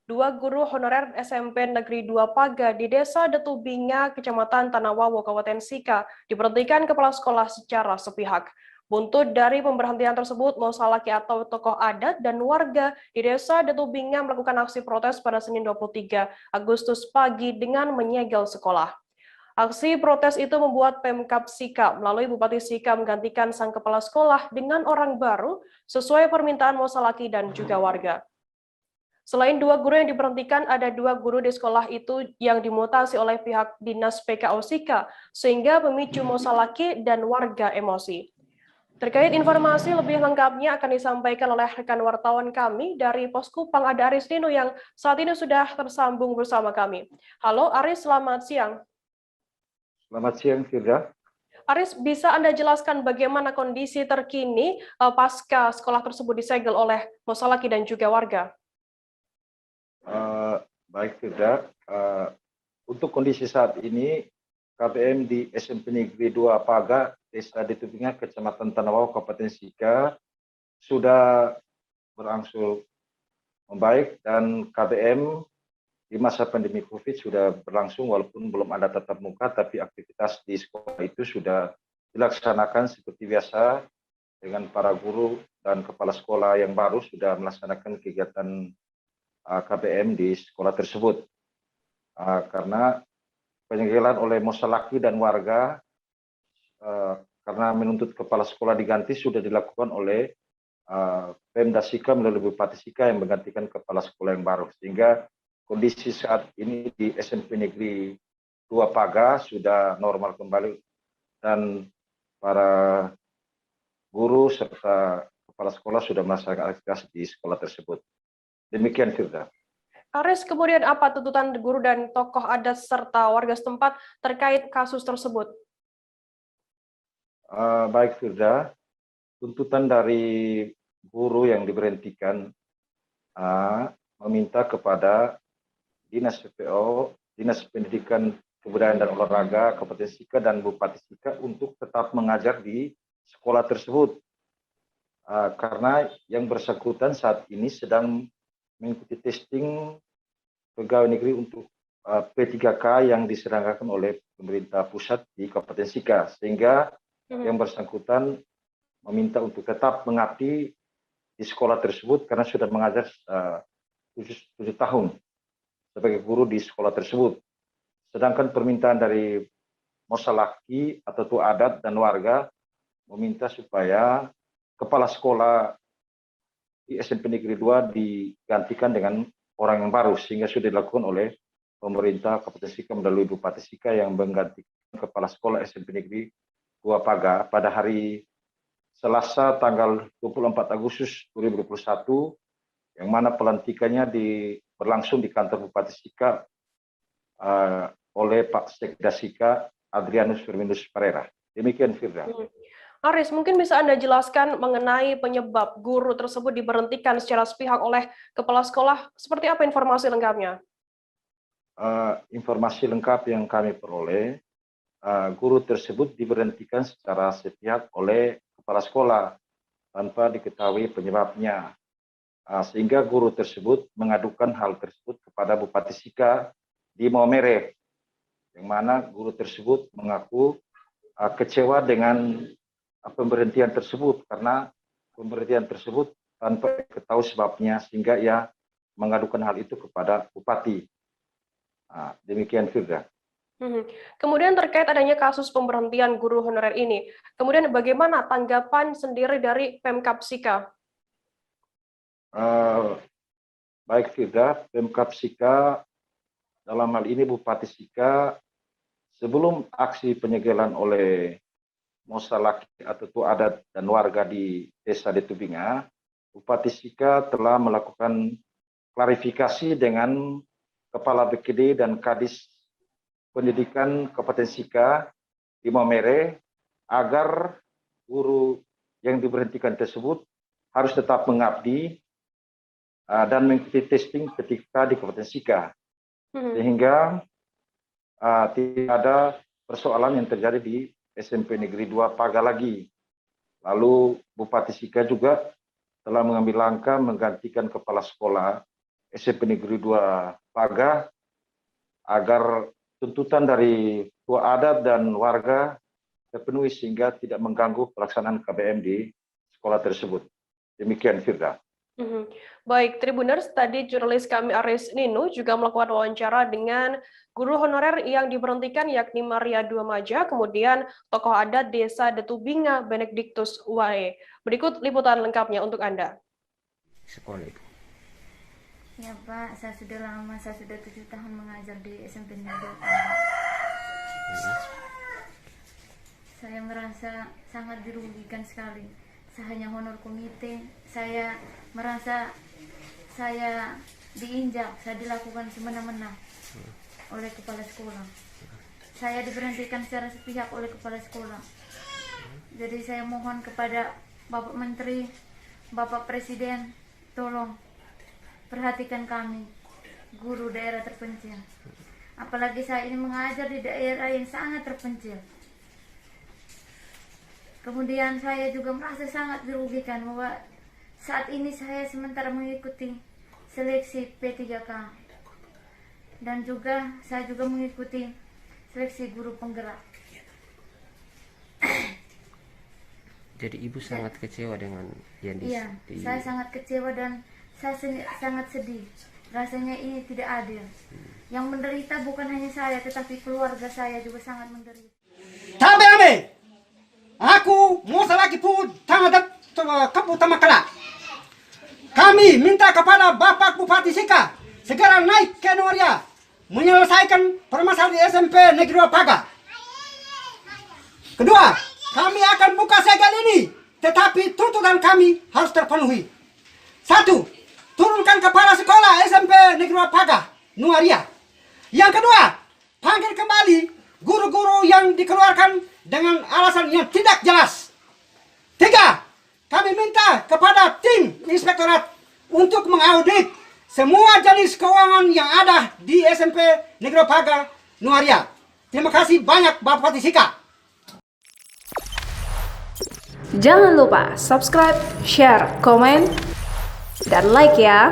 Dua guru honorer SMP Negeri 2 Paga di Desa Detubinga, Kecamatan Tanawawo, Kabupaten Sika, diberhentikan kepala sekolah secara sepihak. Buntut dari pemberhentian tersebut, Mosalaki atau tokoh adat dan warga di Desa Detubinga melakukan aksi protes pada Senin 23 Agustus pagi dengan menyegel sekolah. Aksi protes itu membuat Pemkab Sika melalui Bupati Sika menggantikan sang kepala sekolah dengan orang baru sesuai permintaan Mosalaki dan juga warga. Selain dua guru yang diberhentikan, ada dua guru di sekolah itu yang dimutasi oleh pihak Dinas PKO Sika, sehingga memicu Mosalaki dan warga emosi. Terkait informasi lebih lengkapnya akan disampaikan oleh rekan wartawan kami dari Poskupang, ada Aris Dino yang saat ini sudah tersambung bersama kami. Halo Aris, selamat siang. Selamat siang, Firda. Aris, bisa Anda jelaskan bagaimana kondisi terkini pasca sekolah tersebut disegel oleh Mosalaki dan juga warga? Baik, Firda. Untuk kondisi saat ini, KBM di SMP Negeri 2 Paga, Desa Detubinga, Kecamatan Tanawawo, Kabupaten Sika, sudah berangsur membaik dan KBM di masa pandemi COVID sudah berlangsung walaupun belum ada tatap muka, tapi aktivitas di sekolah itu sudah dilaksanakan seperti biasa dengan para guru dan kepala sekolah yang baru sudah melaksanakan kegiatan KBM di sekolah tersebut. Karena penyegelan oleh Mosalaki dan warga karena menuntut kepala sekolah diganti sudah dilakukan oleh Pemda Sika melalui Bupati Sika yang menggantikan kepala sekolah yang baru, sehingga kondisi saat ini di SMP Negeri 2 Paga sudah normal kembali dan para guru serta kepala sekolah sudah melaksanakan aktivitas di sekolah tersebut. Demikian, Firda. Aris, kemudian apa tuntutan guru dan tokoh adat serta warga setempat terkait kasus tersebut? Baik, Firda. Tuntutan dari guru yang diberhentikan meminta kepada Dinas PPO, Dinas Pendidikan Kebudayaan dan Olahraga Kabupaten Sika dan Bupati Sika untuk tetap mengajar di sekolah tersebut. Karena yang bersangkutan saat ini sedang mengikuti testing pegawai negeri untuk P3K yang diselenggarakan oleh pemerintah pusat di Kabupaten Sika, sehingga yang bersangkutan meminta untuk tetap mengabdi di sekolah tersebut karena sudah mengajar 7 tahun sebagai guru di sekolah tersebut. Sedangkan permintaan dari Mosalaki atau tua adat dan warga meminta supaya kepala sekolah di SMP Negeri 2 digantikan dengan orang yang baru, sehingga sudah dilakukan oleh pemerintah Kabupaten Sika melalui Bupati Sika yang menggantikan kepala sekolah SMP Negeri 2 Paga pada hari Selasa tanggal 24 Agustus 2021, yang mana pelantikannya berlangsung di kantor Bupati Sika oleh Pak Sekda Sika Adrianus Firminus Pereira. Demikian, Firda. Aris, mungkin bisa Anda jelaskan mengenai penyebab guru tersebut diberhentikan secara sepihak oleh kepala sekolah. Seperti apa informasi lengkapnya? Informasi lengkap yang kami peroleh, guru tersebut diberhentikan secara sepihak oleh kepala sekolah tanpa diketahui penyebabnya. Sehingga guru tersebut mengadukan hal tersebut kepada Bupati Sika di Maumere, yang mana guru tersebut mengaku kecewa dengan pemberhentian tersebut karena pemberhentian tersebut tanpa ketahui sebabnya, sehingga ia mengadukan hal itu kepada Bupati. Demikian, Firda. Kemudian terkait adanya kasus pemberhentian guru honorer ini, kemudian bagaimana tanggapan sendiri dari Pemkab Sika? Baik, Firda, Pemkab Sika dalam hal ini Bupati Sika, sebelum aksi penyegelan oleh Mosalaki atau tua adat dan warga di Desa Detubinga, Bupati Sika telah melakukan klarifikasi dengan Kepala BKD dan Kadis Pendidikan Kabupaten Sika di Maumere agar guru yang diberhentikan tersebut harus tetap mengabdi dan mengikuti testing ketika di Kabupaten Sika, sehingga tidak ada persoalan yang terjadi di SMP Negeri 2 Paga lagi. Lalu Bupati Sika juga telah mengambil langkah menggantikan kepala sekolah SMP Negeri 2 Paga agar tuntutan dari tua adat dan warga terpenuhi sehingga tidak mengganggu pelaksanaan KBM di sekolah tersebut. Demikian, Firda. Baik, Tribuners, tadi jurnalis kami Aris Nino juga melakukan wawancara dengan guru honorer yang diberhentikan yakni Maria Duamaja, kemudian tokoh adat Desa Detubinga Benediktus Wae. Berikut liputan lengkapnya untuk Anda. Sekolah itu. Ya Pak, saya sudah 7 tahun mengajar di SMP Negeri. Saya merasa sangat dirugikan sekali. Saya hanya honor komite, saya merasa saya diinjak, saya dilakukan semena-mena oleh kepala sekolah. Saya diberhentikan secara sepihak oleh kepala sekolah. Jadi saya mohon kepada Bapak Menteri, Bapak Presiden, tolong perhatikan kami, guru daerah terpencil. Apalagi saya ini mengajar di daerah yang sangat terpencil. Kemudian saya juga merasa sangat dirugikan bahwa saat ini saya sementara mengikuti seleksi P3K. Dan juga saya juga mengikuti seleksi guru penggerak. Jadi ibu sangat kecewa dengan yang Iya, saya sangat kecewa dan saya sangat sedih. Rasanya ini tidak adil. Yang menderita bukan hanya saya, tetapi keluarga saya juga sangat menderita. Tabe, aku mau lagi pun tangan kapu tamakala. Kami minta kepada Bapak Bupati Sika segera naik ke Nuaria menyelesaikan permasalahan di SMP Negeri 2 Paga. Kedua, kami akan buka segel ini, tetapi tuntutan kami harus terpenuhi. 1. Turunkan kepala sekolah SMP Negeri 2 Paga, Nuaria. Yang kedua, panggil kembali guru-guru yang dikeluarkan dengan alasan yang tidak jelas. 3. Kami minta kepada tim inspektorat untuk mengaudit semua jenis keuangan yang ada di SMP Negeri 2 Paga, Nuaria. Terima kasih banyak Bapak Sika. Jangan lupa subscribe, share, komen, dan like ya.